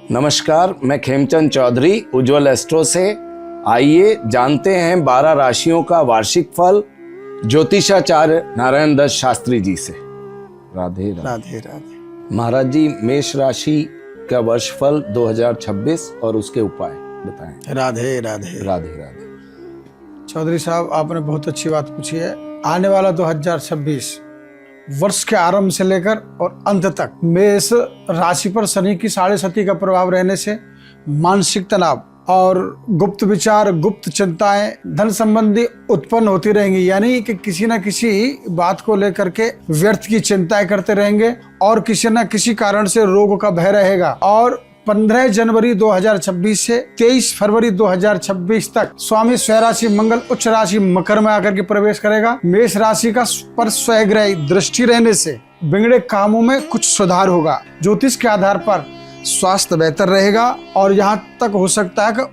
नमस्कार, मैं खेमचंद चौधरी उज्जवल एस्ट्रो से। आइए जानते हैं 12 राशियों का वार्षिक फल ज्योतिषाचार्य नारायण दत्त शास्त्री जी से। राधे राधे राधे। महाराज जी, मेष राशि का वर्ष फल 2026 और उसके उपाय बताएं। राधे राधे। राधे राधे। चौधरी साहब, आपने बहुत अच्छी बात पूछी है। आने वाला 2026 वर्ष के आरंभ से लेकर और अंत तक मेष राशि पर शनि की 7.5 का प्रभाव रहने से मानसिक तनाव और गुप्त विचार, गुप्त चिंताएं धन संबंधी उत्पन्न होती रहेंगी। यानी कि किसी न किसी बात को लेकर के व्यर्थ की चिंताएं करते रहेंगे और किसी न किसी कारण से रोग का भय रहेगा। और 15 जनवरी 2026 से 23 फरवरी 2026 तक स्वामी स्वराशि मंगल उच्च राशि मकर में आकर के प्रवेश करेगा। मेष राशि का पर स्वग्रह दृष्टि रहने से बिगड़े कामों में कुछ सुधार होगा। ज्योतिष के आधार पर स्वास्थ्य बेहतर रहेगा और यहाँ तक हो सकता है कि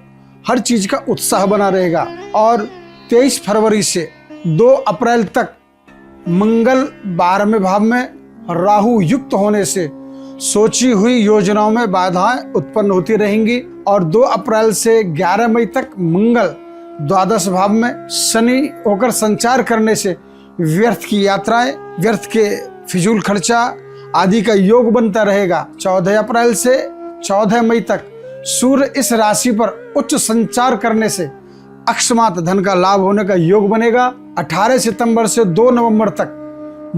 हर चीज का उत्साह बना रहेगा। और 23 फरवरी से 2 अप्रैल तक मंगल 12वें भाव में राहु युक्त होने से सोची हुई योजनाओं में बाधाएं उत्पन्न होती रहेंगी। और 2 अप्रैल से 11 मई तक मंगल द्वादश भाव में शनि होकर संचार करने से व्यर्थ की यात्राएं, व्यर्थ के फिजूल खर्चा आदि का योग बनता रहेगा। 14 अप्रैल से 14 मई तक सूर्य इस राशि पर उच्च संचार करने से अकस्मात धन का लाभ होने का योग बनेगा। 18 सितंबर से 2 नवंबर तक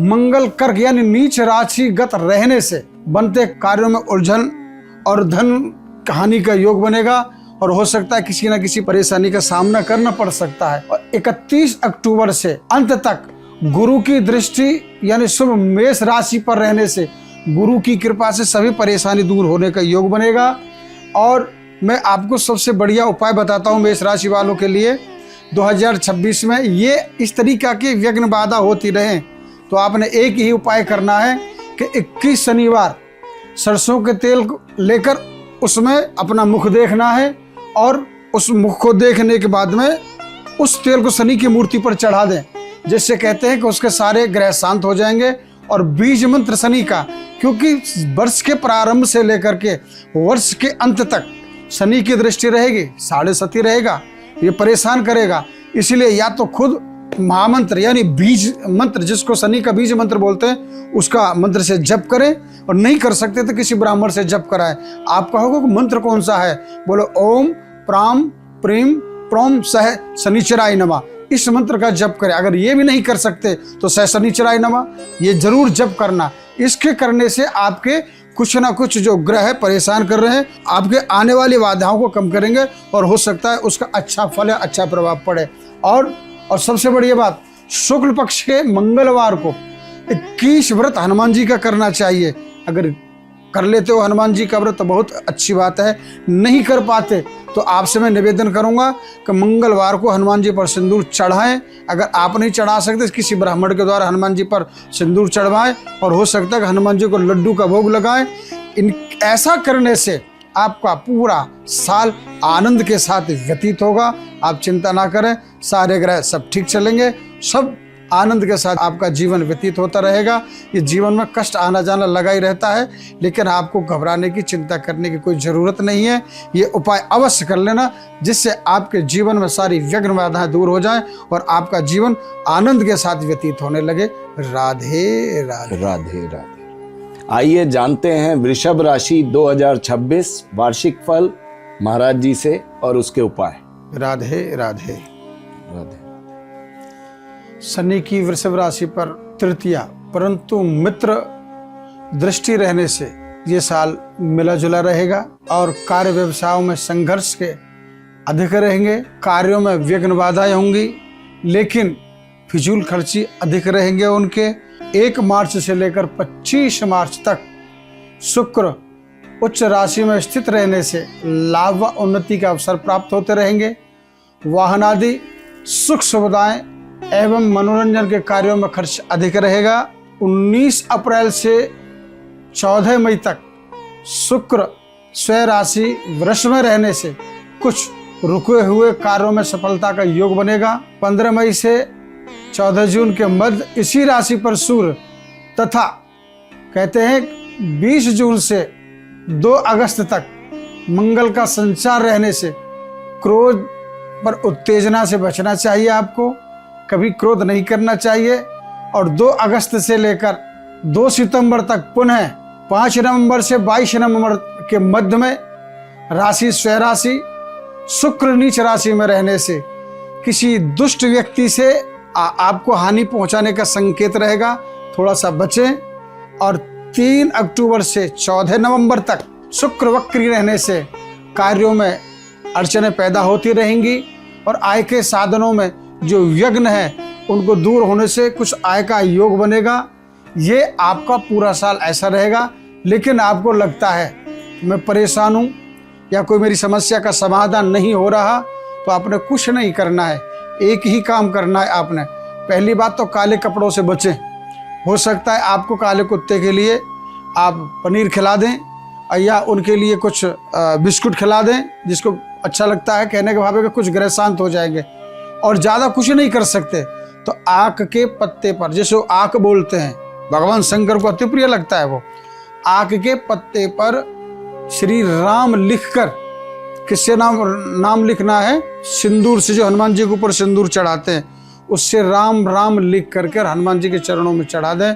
मंगल कर्क यानी नीच राशिगत रहने से बनते कार्यों में उलझन और धन हानि का योग बनेगा और हो सकता है किसी न किसी परेशानी का सामना करना पड़ सकता है। और 31 अक्टूबर से अंत तक गुरु की दृष्टि यानी शुभ मेष राशि पर रहने से गुरु की कृपा से सभी परेशानी दूर होने का योग बनेगा। और मैं आपको सबसे बढ़िया उपाय बताता हूँ मेष राशि वालों के लिए 2026 में। ये इस तरीका की विघ्न बाधा होती रहे तो आपने एक ही उपाय करना है कि 21 शनिवार सरसों के तेल को लेकर उसमें अपना मुख देखना है और उस मुख को देखने के बाद में उस तेल को शनि की मूर्ति पर चढ़ा दें, जिससे कहते हैं कि उसके सारे ग्रह शांत हो जाएंगे। और बीज मंत्र शनि का, क्योंकि वर्ष के प्रारंभ से लेकर के वर्ष के अंत तक शनि की दृष्टि रहेगी, 7.5 रहेगा, ये परेशान करेगा। इसलिए या तो खुद महामंत्र यानी बीज मंत्र, जिसको शनि का बीज मंत्र बोलते हैं, उसका मंत्र से जप करें और नहीं कर सकते तो किसी ब्राह्मण से जप कराएं। आप कहोगे कि मंत्र कौन सा है? बोलो ओम प्राम प्रीम प्रोम सह शनिचराय नमः, इस मंत्र का जप करें। अगर ये भी नहीं कर सकते तो सह शनिचराय नमः ये जरूर जप करना। इसके करने से आपके कुछ ना कुछ जो ग्रह परेशान कर रहे हैं आपके आने वाली बाधाओं को कम करेंगे और हो सकता है उसका अच्छा फल या अच्छा प्रभाव पड़े। और सबसे बड़ी बात, शुक्ल पक्ष के मंगलवार को 21 व्रत हनुमान जी का करना चाहिए। अगर कर लेते हो हनुमान जी का व्रत तो बहुत अच्छी बात है, नहीं कर पाते तो आपसे मैं निवेदन करूंगा कि मंगलवार को हनुमान जी पर सिंदूर चढ़ाएं। अगर आप नहीं चढ़ा सकते किसी ब्राह्मण के द्वारा हनुमान जी पर सिंदूर चढ़वाएं और हो सकता है कि हनुमान जी को लड्डू का भोग लगाएं। ऐसा करने से आपका पूरा साल आनंद के साथ व्यतीत होगा। आप चिंता ना करें, सारे ग्रह सब ठीक चलेंगे, सब आनंद के साथ आपका जीवन व्यतीत होता रहेगा। ये जीवन में कष्ट आना जाना लगा ही रहता है, लेकिन आपको घबराने की, चिंता करने की कोई ज़रूरत नहीं है। ये उपाय अवश्य कर लेना, जिससे आपके जीवन में सारी विघ्न बाधाएं दूर हो जाएं और आपका जीवन आनंद के साथ व्यतीत होने लगे। राधे राधे। राधे राधे। आइए जानते हैं वृषभ राशि 2026 वार्षिक फल महाराज जी से और उसके उपाय। राधे राधे। राधे। शनि की वृषभ राशि पर तृतीया परंतु मित्र दृष्टि रहने से ये साल मिला जुला रहेगा और कार्य व्यवसायों में संघर्ष के अधिक रहेंगे। कार्यों में विघ्न बाधाएं होंगी, लेकिन फिजूल खर्ची अधिक रहेंगे उनके। 1 मार्च से लेकर 25 मार्च तक शुक्र उच्च राशि में स्थित रहने से लाभ व उन्नति के अवसर प्राप्त होते रहेंगे। वाहन आदि सुख सुविधाएं एवं मनोरंजन के कार्यों में खर्च अधिक रहेगा। 19 अप्रैल से 14 मई तक शुक्र स्वराशि वृष में रहने से कुछ रुके हुए कार्यों में सफलता का योग बनेगा। 15 मई से 14 जून के मध्य इसी राशि पर सूर्य तथा कहते हैं 20 जून से 2 अगस्त तक मंगल का संचार रहने से क्रोध पर उत्तेजना से बचना चाहिए आपको, कभी क्रोध नहीं करना चाहिए। और 2 अगस्त से लेकर 2 सितंबर तक पुनः 5 नवंबर से 22 नवंबर के मध्य में राशि स्वराशि शुक्र नीच राशि में रहने से किसी दुष्ट व्यक्ति से आपको हानि पहुंचाने का संकेत रहेगा, थोड़ा सा बचें। और 3 अक्टूबर से 14 नवंबर तक शुक्र वक्री रहने से कार्यों में अड़चनें पैदा होती रहेंगी और आय के साधनों में जो विघ्न है उनको दूर होने से कुछ आय का योग बनेगा। ये आपका पूरा साल ऐसा रहेगा। लेकिन आपको लगता है मैं परेशान हूँ या कोई मेरी समस्या का समाधान नहीं हो रहा, तो आपने कुछ नहीं करना है, एक ही काम करना है आपने। पहली बात तो काले कपड़ों से बचें। हो सकता है आपको काले कुत्ते के लिए आप पनीर खिला दें या उनके लिए कुछ बिस्कुट खिला दें, जिसको अच्छा लगता है, कहने के भाव कुछ ग्रह शांत हो जाएंगे। और ज़्यादा कुछ नहीं कर सकते तो आक के पत्ते पर, जैसे आक बोलते हैं, भगवान शंकर को अति प्रिय लगता है वो, आक के पत्ते पर श्री राम लिखकर, किससे नाम लिखना है, सिंदूर से, जो हनुमान जी के ऊपर सिंदूर चढ़ाते हैं उससे राम राम लिख करके हनुमान जी के चरणों में चढ़ा दें।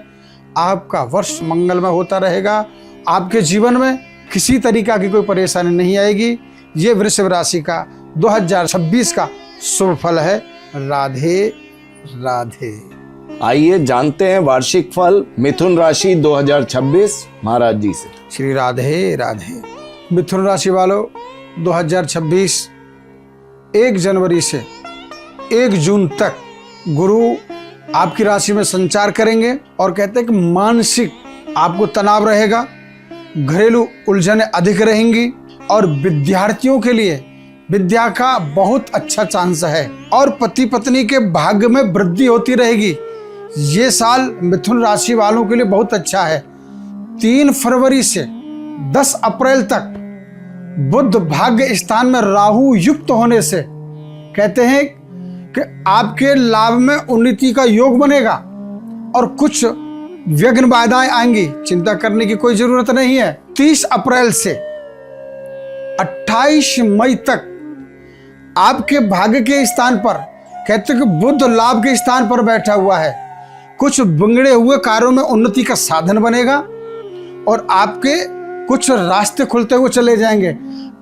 आपका वर्ष मंगलमय होता रहेगा, आपके जीवन में किसी तरीका की कोई परेशानी नहीं आएगी। ये वृषभ राशि का 2026 का शुभ फल है। राधे राधे। आइए जानते हैं वार्षिक फल मिथुन राशि 2026 महाराज जी से। श्री राधे राधे। मिथुन राशि वालों, 2026 1 जनवरी से 1 जून तक गुरु आपकी राशि में संचार करेंगे और कहते हैं कि मानसिक आपको तनाव रहेगा, घरेलू उलझनें अधिक रहेंगी और विद्यार्थियों के लिए विद्या का बहुत अच्छा चांस है और पति पत्नी के भाग्य में वृद्धि होती रहेगी। ये साल मिथुन राशि वालों के लिए बहुत अच्छा है। 3 फरवरी से 10 अप्रैल तक बुध भाग्य स्थान में राहु युक्त होने से कहते हैं कि आपके लाभ में उन्नति का योग बनेगा और कुछ विघ्न बाधाएं आएंगी, चिंता करने की कोई जरूरत नहीं है। 30 अप्रैल से 28 मई तक आपके भाग्य के स्थान पर कहते हैं कि बुध लाभ के स्थान पर बैठा हुआ है, कुछ बिगड़े हुए कार्यों में उन्नति का साधन बनेगा और आपके कुछ रास्ते खुलते हुए चले जाएंगे।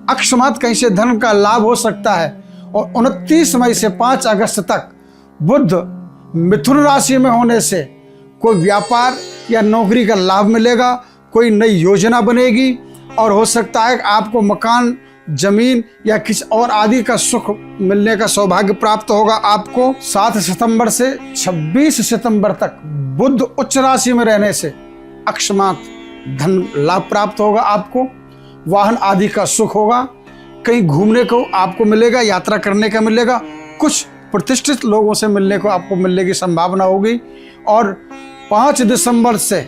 अकस्मात कहीं से धन का लाभ हो सकता है। और 29 मई से 5 अगस्त तक बुध मिथुन राशि में होने से कोई व्यापार या नौकरी का लाभ मिलेगा, कोई नई योजना बनेगी और हो सकता है आपको मकान, जमीन या किसी और आदि का सुख मिलने का सौभाग्य प्राप्त होगा। आपको 7 सितंबर से 26 सितंबर तक बुध उच्च राशि में रहने से अकस्मात धन लाभ प्राप्त होगा, आपको वाहन आदि का सुख होगा, कहीं घूमने को आपको मिलेगा, यात्रा करने का मिलेगा, कुछ प्रतिष्ठित लोगों से मिलने को आपको मिलने की संभावना होगी। और 5 दिसंबर से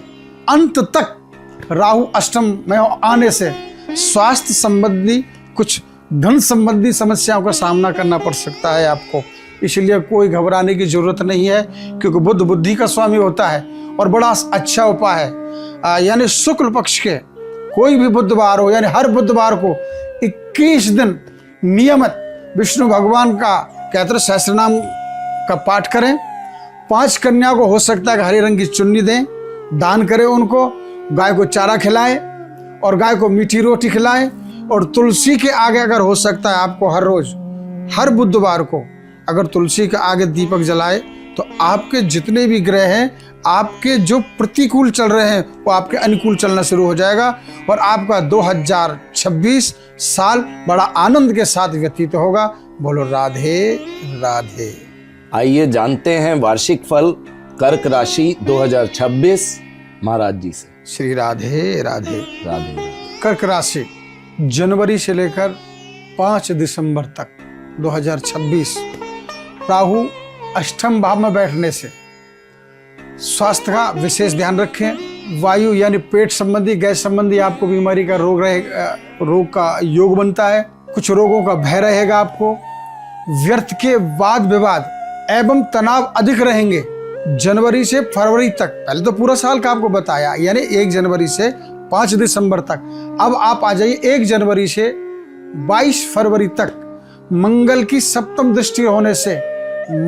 अंत तक राहु अष्टम में आने से स्वास्थ्य संबंधी कुछ धन संबंधी समस्याओं का सामना करना पड़ सकता है आपको, इसलिए कोई घबराने की जरूरत नहीं है क्योंकि बुध बुद्धि का स्वामी होता है और बड़ा अच्छा उपाय है। यानी शुक्ल पक्ष के कोई भी बुधवार हो, यानी हर बुधवार को 21 दिन नियमित विष्णु भगवान का कहते सहस्रनाम का पाठ करें। 5 कन्या को हो सकता है कि हरे रंग की चुन्नी दें, दान करें, उनको गाय को चारा खिलाएं और गाय को मीठी रोटी खिलाएं। और तुलसी के आगे अगर हो सकता है आपको हर रोज, हर बुधवार को अगर तुलसी के आगे दीपक जलाए तो आपके जितने भी ग्रह हैं, आपके जो प्रतिकूल चल रहे हैं वो आपके अनुकूल चलना शुरू हो जाएगा और आपका 2026 साल बड़ा आनंद के साथ व्यतीत होगा। बोलो राधे राधे। आइए जानते हैं वार्षिक फल कर्क राशि 2026 महाराज जी से। श्री राधे राधे। राधे। कर्क राशि जनवरी से लेकर 5 दिसंबर तक 2026 राहु अष्टम भाव में बैठने से स्वास्थ्य का विशेष ध्यान रखें। वायु यानी पेट संबंधी, गैस संबंधी आपको बीमारी का रोग का योग बनता है। कुछ रोगों का भय रहेगा आपको। व्यर्थ के वाद विवाद एवं तनाव अधिक रहेंगे जनवरी से फरवरी तक। पहले तो पूरा साल का आपको बताया, यानी 1 जनवरी से 5 दिसंबर तक। अब आप आ जाइए 1 जनवरी से 22 फरवरी तक मंगल की सप्तम दृष्टि होने से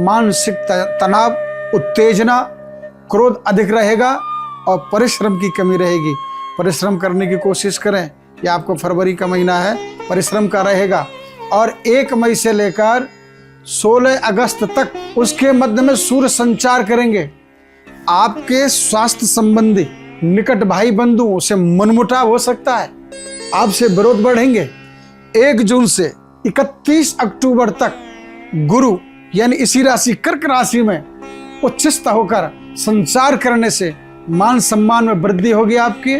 मानसिक तनाव, उत्तेजना, क्रोध अधिक रहेगा और परिश्रम की कमी रहेगी। परिश्रम करने की कोशिश करें। ये आपको फरवरी का महीना है, परिश्रम का रहेगा। और 1 मई से लेकर 16 अगस्त तक उसके मध्य में सूर्य संचार करेंगे। आपके स्वास्थ्य संबंधी निकट भाई बंधुओं से मनमुटाव हो सकता है, आपसे विरोध बढ़ेंगे। 1 जून से 31 अक्टूबर तक गुरु यानी इसी राशि कर्क राशि में उच्चस्थ होकर संचार करने से मान सम्मान में वृद्धि होगी आपकी,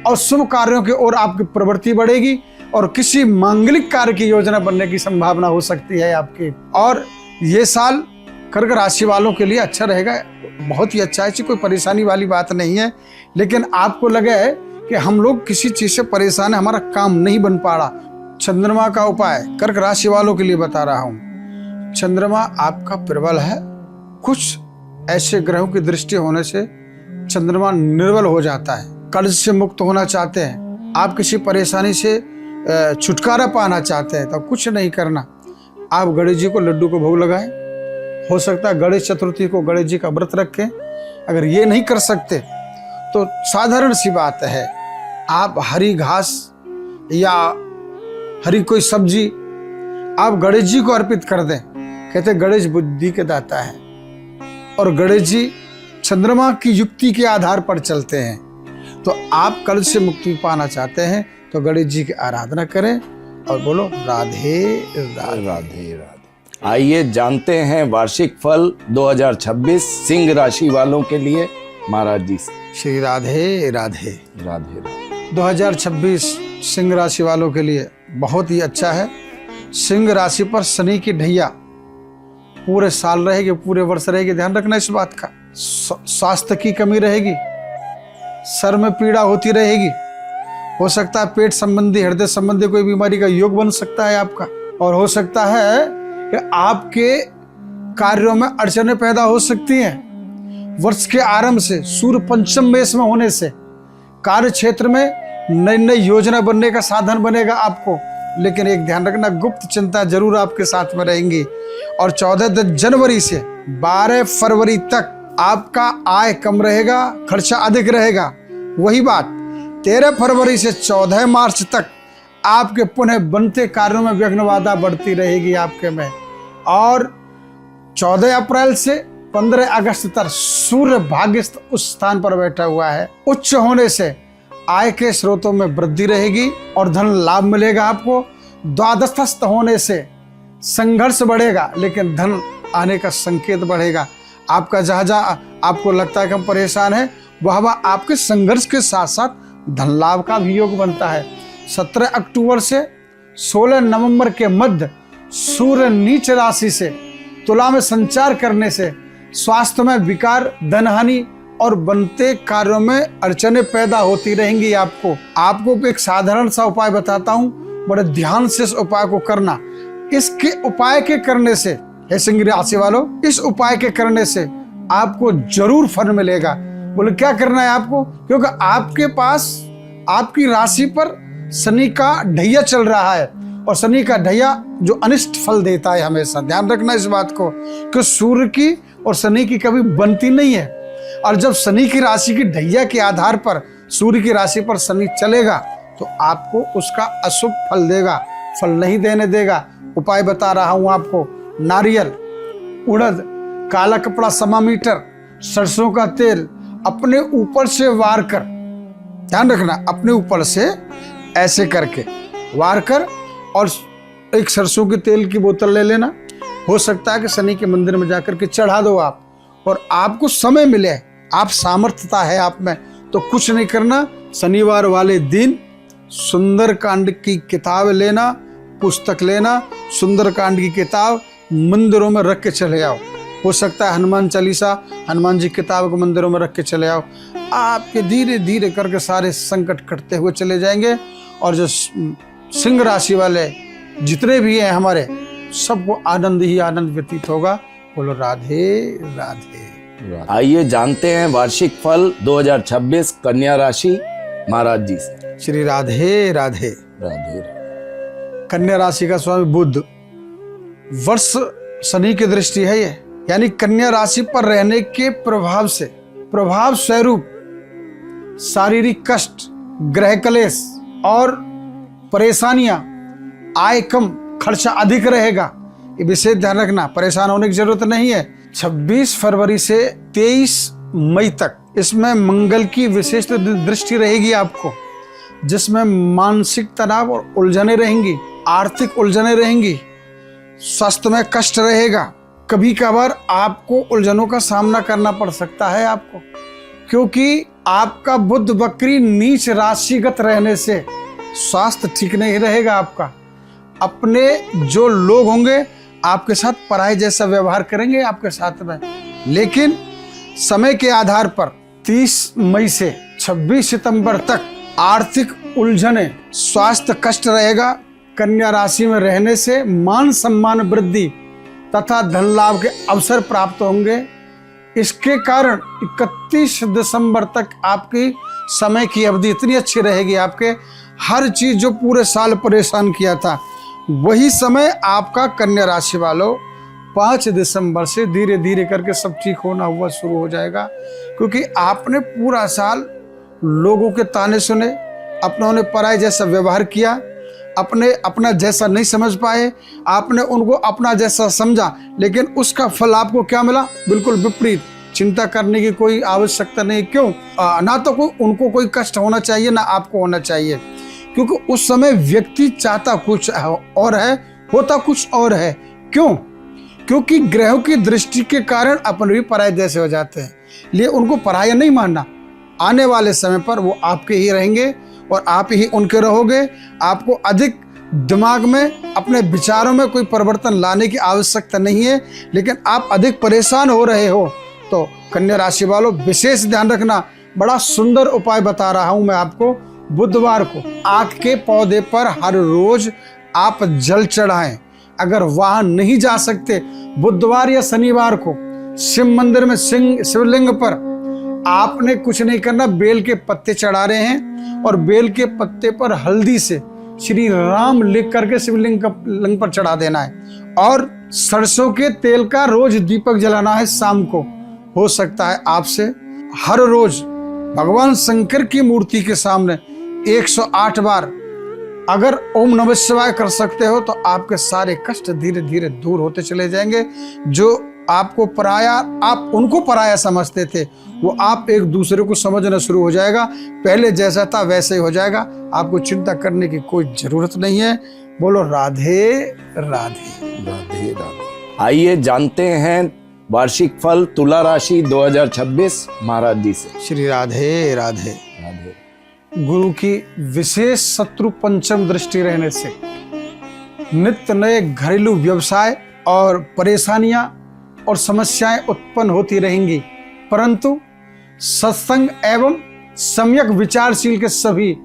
और शुभ कार्यों की ओर आपकी प्रवृत्ति बढ़ेगी और किसी मांगलिक कार्य की योजना बनने की संभावना हो सकती है आपकी। और ये साल कर्क राशि वालों के लिए अच्छा रहेगा, बहुत ही अच्छा है, कोई परेशानी वाली बात नहीं है। लेकिन आपको लगे कि हम लोग किसी चीज से परेशान है, हमारा काम नहीं बन पा रहा, चंद्रमा का उपाय कर्क राशि वालों के लिए बता रहा हूं। चंद्रमा आपका प्रबल है, कुछ ऐसे ग्रहों की दृष्टि होने से चंद्रमा निर्बल हो जाता है। कर्ज से मुक्त होना चाहते हैं, आप किसी परेशानी से छुटकारा पाना चाहते हैं, तो कुछ नहीं करना, आप गणेश जी को लड्डू को भोग लगाएं। हो सकता है गणेश चतुर्थी को गणेश जी का व्रत रखें। अगर ये नहीं कर सकते तो साधारण सी बात है, आप हरी घास या हरी कोई सब्जी आप गणेश जी को अर्पित कर दें। कहते गणेश बुद्धि के दाता है और गणेश जी चंद्रमा की युक्ति के आधार पर चलते हैं। तो आप कर्ज से मुक्ति पाना चाहते हैं तो गणेश जी की आराधना करें और बोलो राधे राधे राधे राधे। आइए जानते हैं वार्षिक फल 2026 सिंह राशि वालों के लिए महाराज जी से। श्री राधे राधे राधे राधे। 2026 सिंह राशि वालों के लिए बहुत ही अच्छा है। सिंह राशि पर शनि की ढैया पूरे साल रहेगी, पूरे वर्ष रहेगी, ध्यान रखना इस बात का। स्वास्थ्य की कमी रहेगी, सर में पीड़ा होती रहेगी, हो सकता है पेट संबंधी, हृदय संबंधी कोई बीमारी का योग बन सकता है आपका, और हो सकता है कि आपके कार्यों में अड़चनें पैदा हो सकती हैं। वर्ष के आरंभ से सूर्य पंचम मेष में होने से कार्य क्षेत्र में नई नई योजना बनने का साधन बनेगा आपको। लेकिन एक ध्यान रखना, गुप्त चिंता जरूर आपके साथ में रहेंगी। और 14 जनवरी से 12 फरवरी तक आपका आय कम रहेगा, खर्चा अधिक रहेगा। वही बात 13 फरवरी से 14 मार्च तक आपके पुनः बनते कार्यों में विघ्न बाधा बढ़ती रहेगी आपके में। और 14 अप्रैल से 15 अगस्त तक सूर्य भाग्यस्थ उस स्थान पर बैठा हुआ है। उच्च होने से आय के स्रोतों में वृद्धि रहेगी और धन लाभ मिलेगा आपको। द्वादशस्थ होने से संघर्ष बढ़ेगा लेकिन धन आने का संकेत बढ़ेगा। आपका जहाँ जहाँ आपको लगता है कि हम परेशान हैं, वह आपके संघर्ष के साथ साथ धन लाभ का भी योग बनता है। 17 अक्टूबर से 16 नवंबर के मध्य सूर्य नीच राशि से तुला में संचार करने से स्वास्थ्य में विकार, धनहानि और बनते कार्यों में अड़चनें पैदा होती रहेंगी। आपको एक साधारण सा उपाय बताता हूँ, बड़े ध्यान से इस उपाय को करना। इसके उपाय के करने से, हे सिंह राशि वालों, इस उपाय के करने से आपको जरूर फल मिलेगा। बोले क्या करना है आपको? क्योंकि आपके पास आपकी राशि पर शनि का ढैया चल रहा है और शनि का ढैया जो अनिष्ट फल देता है हमेशा। ध्यान रखना इस बात को कि सूर्य की और शनि की कभी बनती नहीं है। और जब शनि की राशि की ढैया के आधार पर सूर्य की राशि पर शनि चलेगा तो आपको उसका अशुभ फल देगा, फल नहीं देने देगा। उपाय बता रहा हूं आपको, नारियल, उड़द, काला कपड़ा सवा मीटर, सरसों का तेल अपने ऊपर से वार कर, ध्यान रखना, अपने ऊपर से ऐसे करके वार कर, और एक सरसों के तेल की बोतल ले लेना। हो सकता है कि शनि के मंदिर में जाकर के चढ़ा दो आप, और आपको समय मिले, आप सामर्थ्यता है आप में, तो कुछ नहीं करना। शनिवार वाले दिन सुंदरकांड की किताब लेना, पुस्तक लेना, सुंदरकांड की किताब मंदिरों में रख के चले आओ। हो सकता है हनुमान चालीसा, हनुमान जी किताब को मंदिरों में रख के चले आओ। आपके धीरे धीरे करके सारे संकट कटते हुए चले जाएंगे। और जो सिंह राशि वाले जितने भी हैं हमारे, सबको आनंद ही आनंद व्यतीत होगा। बोलो राधे राधे। आइए जानते हैं वार्षिक फल 2026 कन्या राशि महाराज जी से। श्री राधे राधे। राधे। कन्या राशि का स्वामी बुध, वर्ष शनि की दृष्टि है ये, यानी कन्या राशि पर रहने के प्रभाव से, प्रभाव स्वरूप शारीरिक कष्ट, ग्रह कलेश और परेशानियां, आय कम, खर्चा अधिक रहेगा। ये विशेष ध्यान रखना, परेशान होने की जरूरत नहीं है। 26 फरवरी से 23 मई तक इसमें मंगल की विशेष दृष्टि रहेगी आपको, जिसमें मानसिक तनाव और उलझने रहेंगी, आर्थिक उलझने रहेंगी, स्वास्थ्य में कष्ट रहेगा। कभी कभार आपको उलझनों का सामना करना पड़ सकता है आपको, क्योंकि आपका बुध वक्री नीच राशिगत रहने से स्वास्थ्य ठीक नहीं रहेगा आपका। अपने जो लोग होंगे आपके साथ पराये जैसा व्यवहार करेंगे आपके साथ में, लेकिन समय के आधार पर 30 मई से 26 सितंबर तक आर्थिक उलझने, स्वास्थ्य कष्ट रहेगा। कन्या राशि में रहने से मान सम्मान वृद्धि तथा धन लाभ के अवसर प्राप्त होंगे। इसके कारण 31 दिसंबर तक आपकी समय की अवधि इतनी अच्छी रहेगी, आपके हर चीज जो पूरे साल परेशान किया था वही समय आपका कन्या राशि वालों 5 दिसंबर से धीरे धीरे करके सब ठीक होना हुआ शुरू हो जाएगा। क्योंकि आपने पूरा साल लोगों के ताने सुने, अपनों पराये जैसा व्यवहार किया, अपने अपना जैसा नहीं समझ पाए, आपने उनको अपना जैसा समझा, लेकिन उसका फल आपको क्या मिला? बिल्कुल विपरीत। चिंता करने की कोई आवश्यकता नहीं। क्यों? ना तो उनको कोई कष्ट होना चाहिए, ना आपको होना चाहिए, क्योंकि उस समय व्यक्ति चाहता कुछ और है, होता कुछ और है। क्यों? क्योंकि ग्रहों की दृष्टि के कारण अपन भी पराये जैसे हो जाते हैं, लिए उनको पराया नहीं मानना। आने वाले समय पर वो आपके ही रहेंगे और आप ही उनके रहोगे। आपको अधिक दिमाग में, अपने विचारों में कोई परिवर्तन लाने की आवश्यकता नहीं है, लेकिन आप अधिक परेशान हो रहे हो तो कन्या राशि वालों विशेष ध्यान रखना। बड़ा सुंदर उपाय बता रहा हूं मैं आपको। बुधवार को आक के पौधे पर हर रोज आप जल चढ़ाएं। अगर वहां नहीं जा सकते, बुधवार या शनिवार को शिव मंदिर में शिवलिंग पर आपने कुछ नहीं करना, बेल के पत्ते चढ़ा रहे हैं और बेल के पत्ते पर हल्दी से श्री राम लिख करके शिवलिंग पर चढ़ा देना है। और सरसों के तेल का रोज दीपक जलाना है शाम को। हो सकता है आपसे हर रोज भगवान शंकर की मूर्ति के सामने 108 बार अगर ओम नमः शिवाय कर सकते हो तो आपके सारे कष्ट धीरे धीरे दूर होते चले जाएंगे। जो आपको पराया, आप उनको पराया समझते थे, वो आप एक दूसरे को समझना शुरू हो जाएगा। पहले जैसा था वैसे ही हो जाएगा। आपको चिंता करने की कोई जरूरत नहीं है। बोलो राधे राधे। राधे राधे। आइए जानते हैं वार्षिक फल तुला राशि 2026 महाराज जी से। श्री राधे राधे। राधे। गुरु की विशेष शत्रु पंचम दृष्टि रहने से नित्य नए घरेलू व्यवसाय और परेशानियां और समस्याएं उत्पन्न होती रहेंगी, परंतु सत्संग एवं सम्यक विचारशील के सभी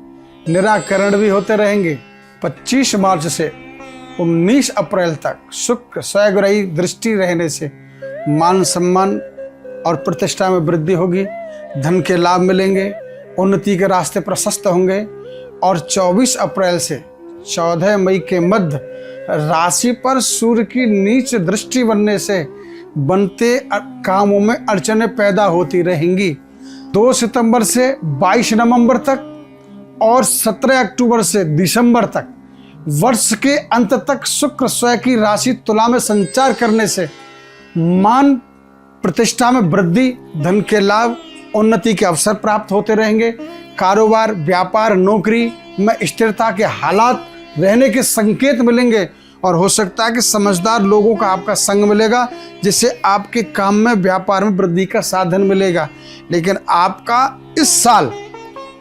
निराकरण भी होते रहेंगे। 25 मार्च से 19 अप्रैल तक शुक्र स्वग्रही दृष्टि रहने से मान सम्मान और प्रतिष्ठा में वृद्धि होगी, धन के लाभ मिलेंगे, उन्नति के रास्ते प्रशस्त होंगे। और 24 अप्रैल से 14 मई के मध्य राशि पर सूर्य की नीच दृष्टि बनने से बनते कामों में अड़चनें पैदा होती रहेंगी। 2 सितंबर से 22 नवंबर तक और 17 अक्टूबर से दिसंबर तक वर्ष के अंत तक शुक्र स्वयं की राशि तुला में संचार करने से मान प्रतिष्ठा में वृद्धि, धन के लाभ, उन्नति के अवसर प्राप्त होते रहेंगे। कारोबार, व्यापार, नौकरी में स्थिरता के हालात रहने के संकेत मिलेंगे और हो सकता है कि समझदार लोगों का आपका संग मिलेगा, जिससे आपके काम में, व्यापार में वृद्धि का साधन मिलेगा। लेकिन आपका इस साल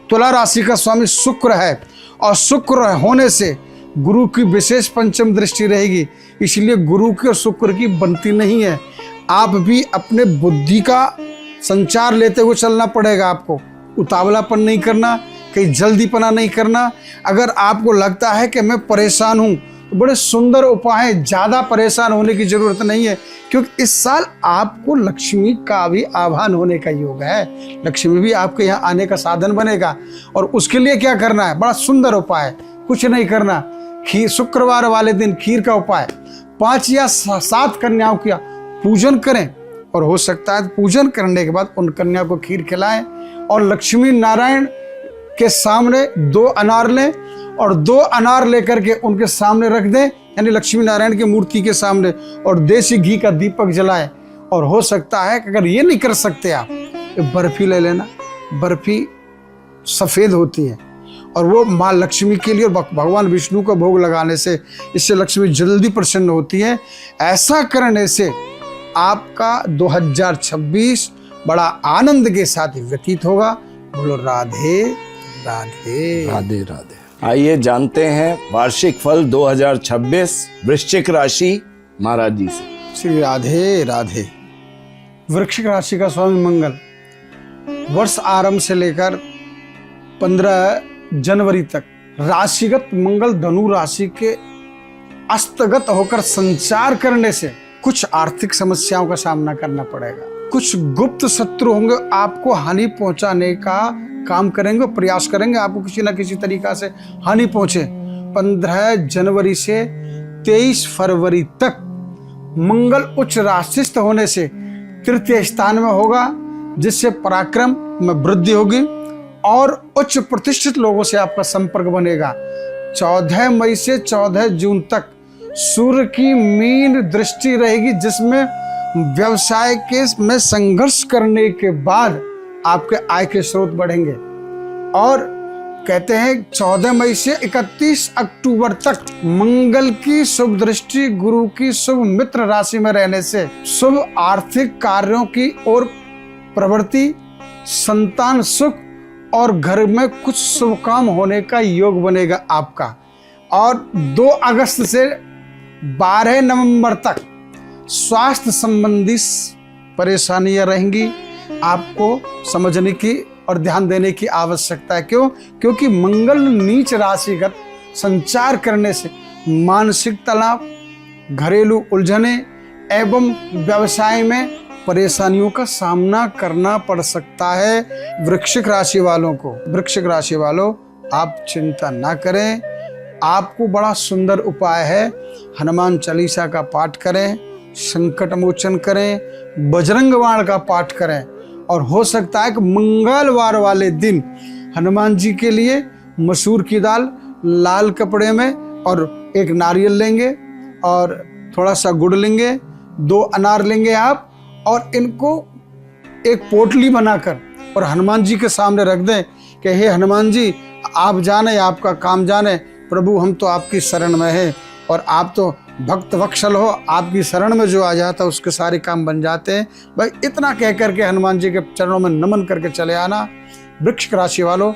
तुला राशि का स्वामी शुक्र है और शुक्र होने से गुरु की विशेष पंचम दृष्टि रहेगी, इसलिए गुरु की और शुक्र की बनती नहीं है। आप भी अपने बुद्धि का संचार लेते हुए चलना पड़ेगा। आपको उतावलापन नहीं करना, कहीं जल्दीपना नहीं करना। अगर आपको लगता है कि मैं परेशान हूँ तो बड़े सुंदर उपाय हैं, ज़्यादा परेशान होने की जरूरत नहीं है, क्योंकि इस साल आपको लक्ष्मी का भी आह्वान होने का योग है। लक्ष्मी भी आपके यहाँ आने का साधन बनेगा। और उसके लिए क्या करना है? बड़ा सुंदर उपाय है, कुछ नहीं करना, खीर, शुक्रवार वाले दिन खीर का उपाय 5 या 7 कन्याओं का पूजन करें, और हो सकता है पूजन करने के बाद उन कन्या को खीर खिलाएं, और लक्ष्मी नारायण के सामने 2 अनार लें और 2 अनार लेकर के उनके सामने रख दें, यानी लक्ष्मी नारायण की मूर्ति के सामने, और देसी घी का दीपक जलाएं। और हो सकता है कि अगर ये नहीं कर सकते आप, तो बर्फी ले लेना। बर्फी सफ़ेद होती है और वो माँ लक्ष्मी के लिए और भगवान विष्णु को भोग लगाने से इससे लक्ष्मी जल्दी प्रसन्न होती है। ऐसा करने से आपका 2026 बड़ा आनंद के साथ व्यतीत होगा। बोलो राधे राधे राधे राधे। आइए जानते हैं वार्षिक फल 2026 वृश्चिक राशि महाराज जी से। श्री राधे राधे। वृश्चिक राशि का स्वामी मंगल वर्ष आरंभ से लेकर 15 जनवरी तक राशिगत मंगल धनु राशि के अस्तगत होकर संचार करने से कुछ आर्थिक समस्याओं का सामना करना पड़ेगा। कुछ गुप्त शत्रु होंगे, आपको हानि पहुंचाने का काम करेंगे, प्रयास करेंगे आपको किसी न किसी तरीका से हानि पहुंचे। 15 जनवरी से 23 फरवरी तक मंगल उच्च राशिस्थ होने से तृतीय स्थान में होगा, जिससे पराक्रम में वृद्धि होगी और उच्च प्रतिष्ठित लोगों से आपका संपर्क बनेगा। 14 मई से 14 जून तक सूर्य की मीन दृष्टि रहेगी, जिसमें व्यवसाय के में संघर्ष करने के बाद आपके आय के स्रोत बढ़ेंगे। और कहते हैं 14 मई से 31 अक्टूबर तक मंगल की शुभ दृष्टि गुरु की शुभ मित्र राशि में रहने से शुभ आर्थिक कार्यों की ओर प्रवृत्ति, संतान सुख और घर में कुछ शुभ काम होने का योग बनेगा आपका। और 2 अगस्त से 12 नवंबर तक स्वास्थ्य संबंधी परेशानियां रहेंगी, आपको समझने की और ध्यान देने की आवश्यकता है। क्यों? क्योंकि मंगल नीच राशिगत संचार करने से मानसिक तनाव, घरेलू उलझने एवं व्यवसाय में परेशानियों का सामना करना पड़ सकता है। वृश्चिक राशि वालों को, वृश्चिक राशि वालों आप चिंता ना करें, आपको बड़ा सुंदर उपाय है। हनुमान चालीसा का पाठ करें, संकट मोचन करें, बजरंग बाण का पाठ करें, और हो सकता है कि मंगलवार वाले दिन हनुमान जी के लिए मसूर की दाल लाल कपड़े में और 1 नारियल लेंगे और थोड़ा सा गुड़ लेंगे, 2 अनार लेंगे आप, और इनको एक पोटली बनाकर और हनुमान जी के सामने रख दें कि हे हनुमान जी, आप जाने, आपका काम जाने, प्रभु हम तो आपकी शरण में हैं और आप तो भक्त वत्सल हो, आपकी शरण में जो आ जाता है उसके सारे काम बन जाते हैं। भाई इतना कह करके हनुमान जी के चरणों में नमन करके चले आना। वृश्चिक राशि वालों,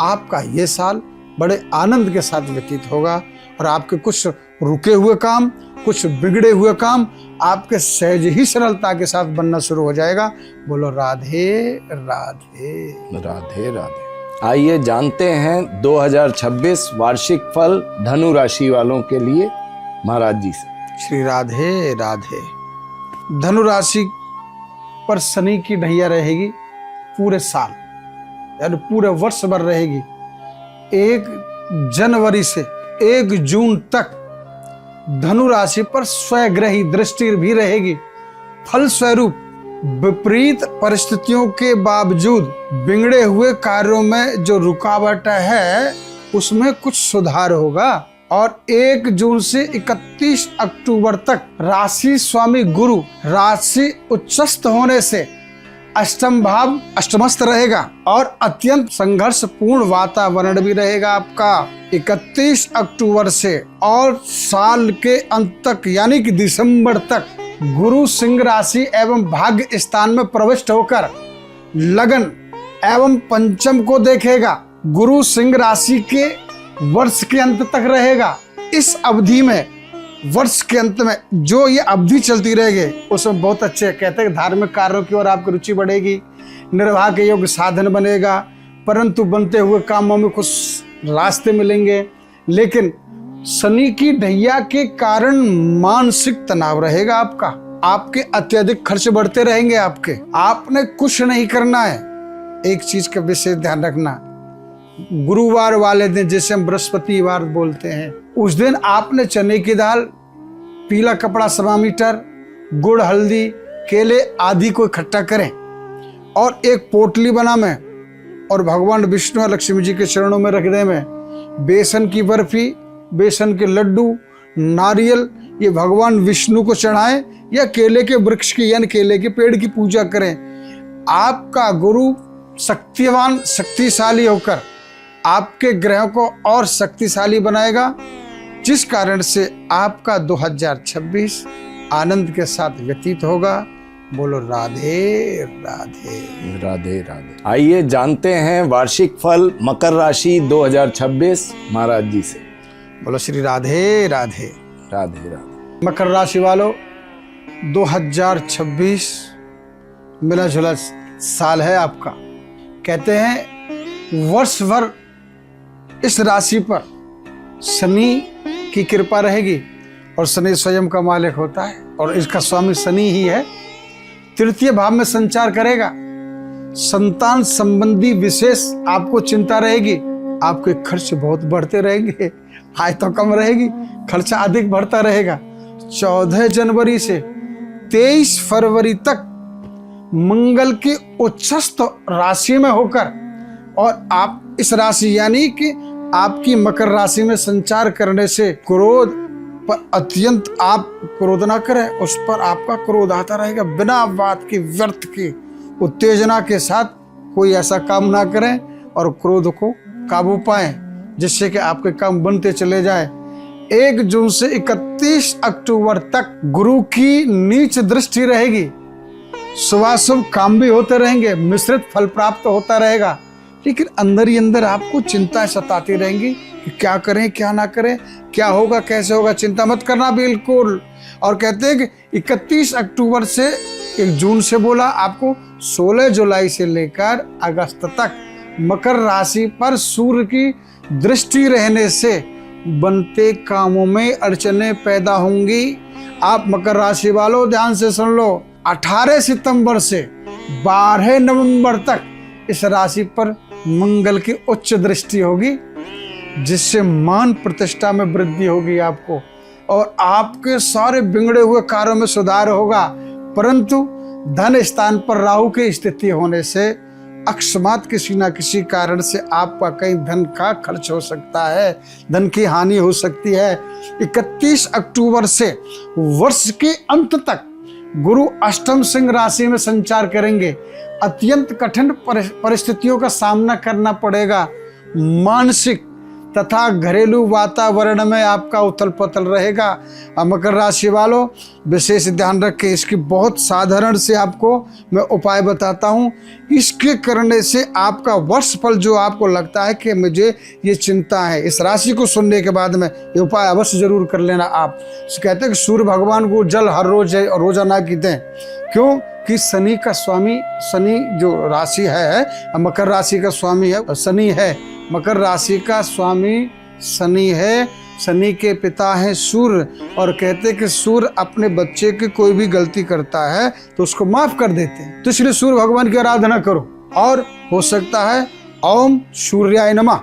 आपका ये साल बड़े आनंद के साथ व्यतीत होगा और आपके कुछ रुके हुए काम, कुछ बिगड़े हुए काम आपके सहज ही सरलता के साथ बनना शुरू हो जाएगा। बोलो राधे राधे राधे राधे। आइए जानते हैं 2026 वार्षिक फल धनु राशि वालों के लिए महाराज जी से। श्री राधे राधे। धनु राशि पर शनि की ढैया रहेगी पूरे साल, यानी पूरे वर्ष भर रहेगी। 1 जनवरी से 1 जून तक धनु राशि पर स्वग्रही दृष्टि भी रहेगी। फल स्वरूप विपरीत परिस्थितियों के बावजूद बिगड़े हुए कार्यों में जो रुकावट है उसमें कुछ सुधार होगा। और 1 जून से 31 अक्टूबर तक राशि स्वामी गुरु राशि उच्चस्थ होने से अष्टम भाव अष्टमस्थ रहेगा और अत्यंत संघर्षपूर्ण वातावरण भी रहेगा आपका। 31 अक्टूबर से और साल के अंत तक यानी कि दिसंबर तक गुरु सिंह राशि एवं भाग्य स्थान में प्रविष्ट होकर लगन एवं पंचम को देखेगा। गुरु सिंह राशि के वर्ष के अंत तक रहेगा। इस अवधि में, वर्ष के अंत में जो ये अवधि चलती रहेगी उसमें बहुत अच्छे कहते हैं धार्मिक कार्यों की ओर आपकी रुचि बढ़ेगी, निर्वाह के योग्य साधन बनेगा, परंतु बनते हुए कामों में कुछ रास्ते मिलेंगे। लेकिन शनि की ढैया के कारण मानसिक तनाव रहेगा आपका, आपके अत्यधिक खर्च बढ़ते रहेंगे आपके। आपने कुछ नहीं करना है, एक चीज का विशेष ध्यान रखना, गुरुवार वाले दिन जिसे हम बृहस्पतिवार बोलते हैं उस दिन आपने चने की दाल, पीला कपड़ा 1 मीटर, गुड़, हल्दी, केले आदि को इकट्ठा करें और एक पोटली बना में और भगवान विष्णु और लक्ष्मी जी के चरणों में रख दें में बेसन की बर्फी, बेसन के लड्डू, नारियल ये भगवान विष्णु को चढ़ाएं या केले के वृक्ष की यानी केले के पेड़ की पूजा करें। आपका गुरु शक्तिवान शक्तिशाली होकर आपके ग्रहों को और शक्तिशाली बनाएगा, जिस कारण से आपका 2026 आनंद के साथ व्यतीत होगा। बोलो राधे राधे राधे राधे। आइए जानते हैं वार्षिक फल मकर राशि 2026 महाराज जी से। बोलो श्री राधे राधे राधे राधे। मकर राशि वालों, 2026 मिला जुला साल है आपका। कहते हैं वर्ष भर इस राशि पर शनि की कृपा रहेगी और शनि स्वयं का मालिक होता है और इसका स्वामी शनि ही है। तृतीय भाव में संचार करेगा। संतान संबंधी विशेष आपको चिंता रहेगी। आपके खर्च बहुत बढ़ते रहेंगे, आय तो कम रहेगी, खर्चा अधिक बढ़ता रहेगा। 14 जनवरी से 23 फरवरी तक मंगल की उच्चस्थ राशि में होकर और आप इस राशि यानी कि आपकी मकर राशि में संचार करने से क्रोध पर अत्यंत आप क्रोध ना करें, उस पर आपका क्रोध आता रहेगा। बिना बात की व्यर्थ की उत्तेजना के साथ कोई ऐसा काम ना करें और क्रोध को काबू पाएं, जिससे कि आपके काम बनते चले जाए। 1 जून से 31 अक्टूबर तक गुरु की नीच दृष्टि रहेगी। शुभाशुभ काम भी होते रहेंगे, मिश्रित फल प्राप्त होता रहेगा, लेकिन अंदर ही अंदर आपको चिंता सताती रहेंगी कि क्या करें क्या ना करें, क्या होगा कैसे होगा। चिंता मत करना बिल्कुल। और कहते हैं कि 31 अक्टूबर से 1 जून से बोला आपको 16 जुलाई से लेकर अगस्त तक मकर राशि पर सूर्य की दृष्टि रहने से बनते कामों में अड़चने पैदा होंगी। आप मकर राशि वालों ध्यान से सुन लो, 18 सितंबर से 12 नवंबर तक इस राशि पर मंगल की उच्च दृष्टि होगी, जिससे मान प्रतिष्ठा में वृद्धि होगी आपको और आपके सारे बिगड़े हुए कार्यों में सुधार होगा। परंतु धन स्थान पर राहु की स्थिति होने से अकस्मात किसी न किसी कारण से आपका कहीं धन का खर्च हो सकता है, धन की हानि हो सकती है। 31 अक्टूबर से वर्ष के अंत तक गुरु अष्टम सिंह राशि में संचार करेंगे। अत्यंत कठिन परिस्थितियों का सामना करना पड़ेगा। मानसिक तथा घरेलू वातावरण में आपका उथल पुथल रहेगा। मकर राशि वालों विशेष ध्यान रखें, इसकी बहुत साधारण से आपको मैं उपाय बताता हूँ। इसके करने से आपका वर्ष फल जो आपको लगता है कि मुझे ये चिंता है, इस राशि को सुनने के बाद में ये उपाय अवश्य जरूर कर लेना। आप कहते हैं कि सूर्य भगवान को जल हर रोज रोजाना की दें। क्यों कि शनि का स्वामी, शनि जो राशि है मकर राशि का स्वामी है शनि है, मकर राशि का स्वामी शनि है, शनि के पिता हैं सूर्य। और कहते हैं कि सूर्य अपने बच्चे की कोई भी गलती करता है तो उसको माफ कर देते हैं। तो इसलिए सूर्य भगवान की आराधना करो और हो सकता है ओम सूर्याय नमः,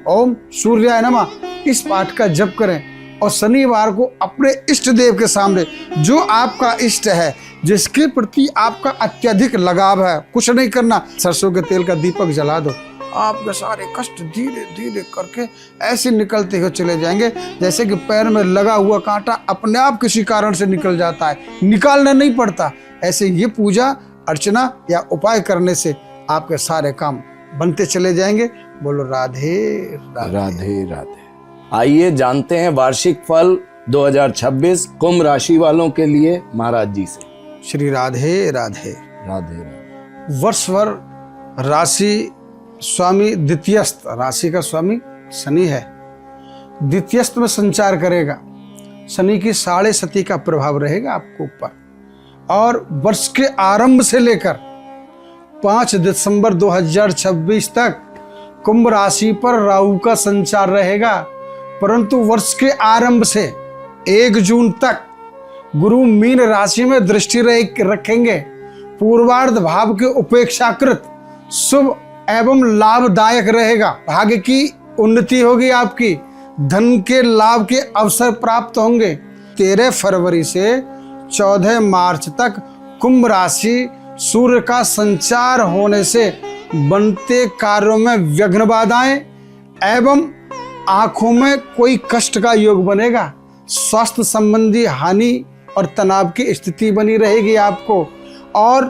ओम सूर्याय नमः इस पाठ का जप करें। और शनिवार को अपने इष्ट देव के सामने, जो आपका इष्ट है, जिसके प्रति आपका अत्यधिक लगाव है, कुछ नहीं करना, सरसों के तेल का दीपक जला दो। आपके सारे कष्ट धीरे धीरे करके ऐसे निकलते हुए चले जाएंगे, जैसे कि पैर में लगा हुआ कांटा अपने आप किसी कारण से निकल जाता है, निकालना नहीं पड़ता। ऐसे ये पूजा अर्चना या उपाय करने से आपके सारे काम बनते चले जाएंगे। बोलो राधे राधे राधे राधे। आइए जानते हैं वार्षिक फल 2026 कुंभ राशि वालों के लिए महाराज जी से। श्री राधे राधे राधे राधे। वर्ष भर राशि स्वामी द्वितीयस्थ, राशि का स्वामी शनि है, द्वितीयस्थ में संचार करेगा। शनि की 6.5 का प्रभाव रहेगा आपके ऊपर। और वर्ष के आरंभ से लेकर 5 दिसंबर 2026 तक कुंभ राशि पर राहु का संचार रहेगा। परंतु वर्ष के आरंभ से 1 जून तक गुरु मीन राशि में दृष्टि रखेंगे। पूर्वार्ध भाव के उपेक्षाकृत शुभ एवं लाभदायक रहेगा। भाग्य की उन्नति होगी आपकी, धन के लाभ के अवसर प्राप्त होंगे। 13 फरवरी से 14 मार्च तक कुंभ राशि सूर्य का संचार होने से बनते कार्यों में विघ्न बाधाएं एवं आंखों में कोई कष्ट का योग बनेगा। स्वास्थ्य संबंधी हानि और तनाव की स्थिति बनी रहेगी आपको। और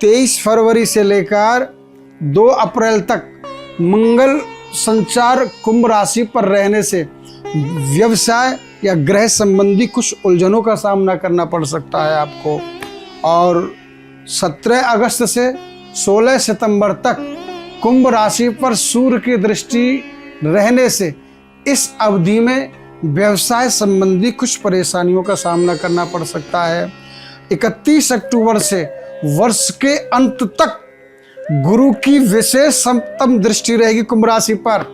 23 फरवरी से लेकर 2 अप्रैल तक मंगल संचार कुंभ राशि पर रहने से व्यवसाय या गृह संबंधी कुछ उलझनों का सामना करना पड़ सकता है आपको। और 17 अगस्त से 16 सितंबर तक कुंभ राशि पर सूर्य की दृष्टि रहने से इस अवधि में व्यवसाय संबंधी कुछ परेशानियों का सामना करना पड़ सकता है। 31 अक्टूबर से वर्ष के अंत तक गुरु की विशेष सप्तम दृष्टि रहेगी कुंभ राशि पर।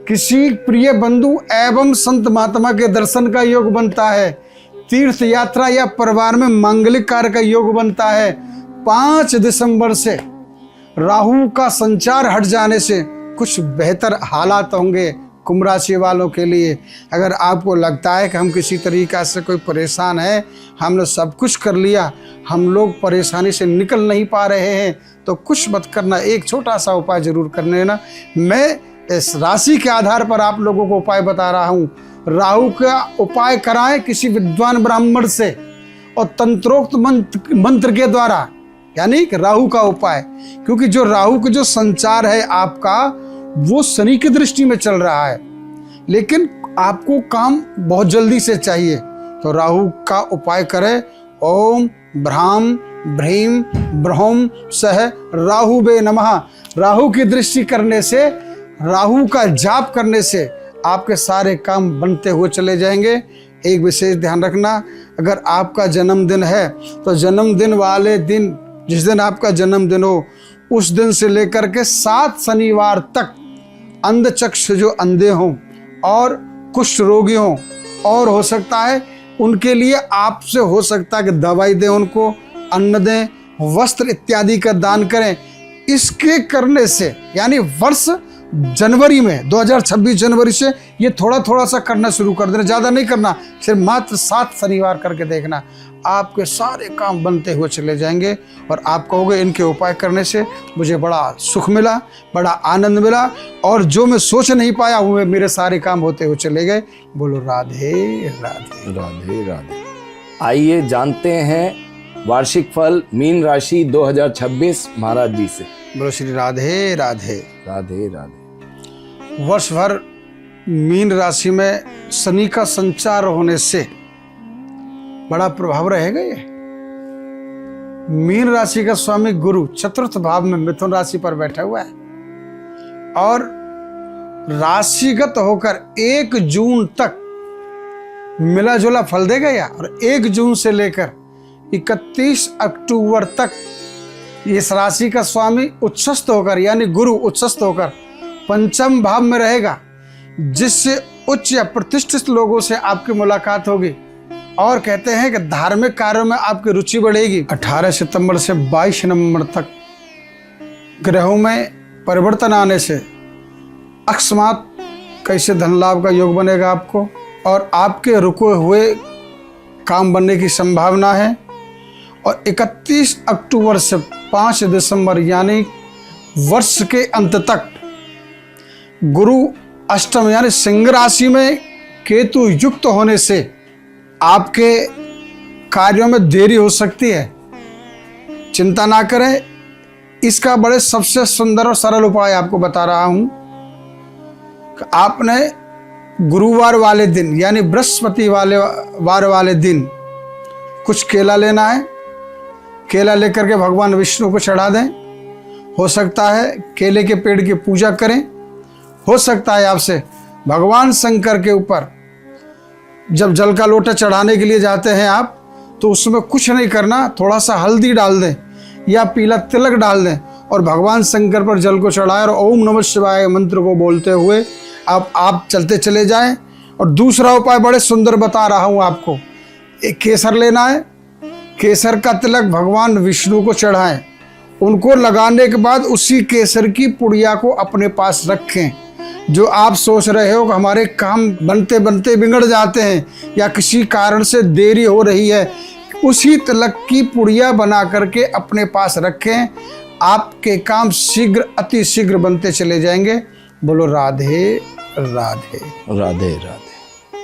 किसी प्रिय बंधु एवं संत महात्मा के दर्शन का योग बनता है। तीर्थ यात्रा या परिवार में मांगलिक कार्य का योग बनता है। 5 दिसंबर से राहु का संचार हट जाने से कुछ बेहतर हालात होंगे कुंभ राशि वालों के लिए। अगर आपको लगता है कि हम किसी तरीका से कोई परेशान है, हमने सब कुछ कर लिया, हम लोग परेशानी से निकल नहीं पा रहे हैं, तो कुछ मत करना, एक छोटा सा उपाय जरूर कर लेना। मैं इस राशि के आधार पर आप लोगों को उपाय बता रहा हूँ। राहु का उपाय कराएं किसी विद्वान ब्राह्मण से और तंत्रोक्त मंत्र के द्वारा, यानी कि राहु का उपाय, क्योंकि जो राहु का जो संचार है आपका वो शनि की दृष्टि में चल रहा है, लेकिन आपको काम बहुत जल्दी से चाहिए, तो राहु का उपाय करें। ओम भ्राम भ्रीम ब्रह्म सह राहु बे नमः। राहु की दृष्टि करने से, राहु का जाप करने से आपके सारे काम बनते हुए चले जाएंगे। एक विशेष ध्यान रखना, अगर आपका जन्मदिन है तो जन्मदिन वाले दिन, जिस दिन आपका जन्मदिन हो उस दिन से लेकर के 7 शनिवार तक अंधचक्षु जो अंधे हों और कुष्ठ रोगी हों, और हो सकता है उनके लिए आपसे हो सकता है कि दवाई दें, उनको अन्न दें, वस्त्र इत्यादि का दान करें। इसके करने से, यानी वर्ष जनवरी में 2026 जनवरी से ये थोड़ा थोड़ा सा करना शुरू कर देना, ज़्यादा नहीं करना, सिर्फ मात्र 7 शनिवार करके देखना, आपके सारे काम बनते हुए चले जाएंगे। और आप कहोगे इनके उपाय करने से मुझे बड़ा सुख मिला, बड़ा आनंद मिला, और जो मैं सोच नहीं पाया वो मेरे सारे काम होते हुए चले गए। बोलो राधे राधे राधे राधे। आइए जानते हैं वार्षिक फल मीन राशि 2026 महाराज जी से। बोलो श्री राधे राधे राधे राधे। वर्ष भर मीन राशि में शनि का संचार होने से बड़ा प्रभाव रहेगा। ये मीन राशि का स्वामी गुरु चतुर्थ भाव में मिथुन राशि पर बैठा हुआ है और राशिगत होकर 1 जून तक मिला जुला फल देगा या, और 1 जून से लेकर 31 अक्टूबर तक इस राशि का स्वामी उच्चस्थ होकर, यानी गुरु उच्चस्थ होकर पंचम भाव में रहेगा, जिससे उच्च या प्रतिष्ठित लोगों से आपकी मुलाकात होगी और कहते हैं कि धार्मिक कार्यों में आपकी रुचि बढ़ेगी। 18 सितंबर से 22 नवंबर तक ग्रहों में परिवर्तन आने से अकस्मात कैसे धन लाभ का योग बनेगा आपको, और आपके रुके हुए काम बनने की संभावना है। और 31 अक्टूबर से 5 दिसंबर यानी वर्ष के अंत तक गुरु अष्टम यानी सिंह राशि में केतु युक्त होने से आपके कार्यों में देरी हो सकती है। चिंता ना करें, इसका बड़े सबसे सुंदर और सरल उपाय आपको बता रहा हूं। आपने गुरुवार वाले दिन यानी बृहस्पति वार वाले दिन कुछ केला लेना है। केला लेकर के भगवान विष्णु को चढ़ा दें। हो सकता है केले के पेड़ की पूजा करें। हो सकता है आपसे भगवान शंकर के ऊपर जब जल का लोटा चढ़ाने के लिए जाते हैं आप, तो उसमें कुछ नहीं करना, थोड़ा सा हल्दी डाल दें या पीला तिलक डाल दें और भगवान शंकर पर जल को चढ़ाएं और ओम नमः शिवाय मंत्र को बोलते हुए आप चलते चले जाएं। और दूसरा उपाय बड़े सुंदर बता रहा हूं आपको। एक केसर लेना है। केसर का तिलक भगवान विष्णु को चढ़ाएं। उनको लगाने के बाद उसी केसर की पुड़िया को अपने पास रखें। जो आप सोच रहे हो कि हमारे काम बनते बनते बिगड़ जाते हैं या किसी कारण से देरी हो रही है, उसी तलक की पुड़िया बना करके अपने पास रखें, आपके काम शीघ्र अति शीघ्र बनते चले जाएंगे। बोलो राधे राधे। राधे राधे।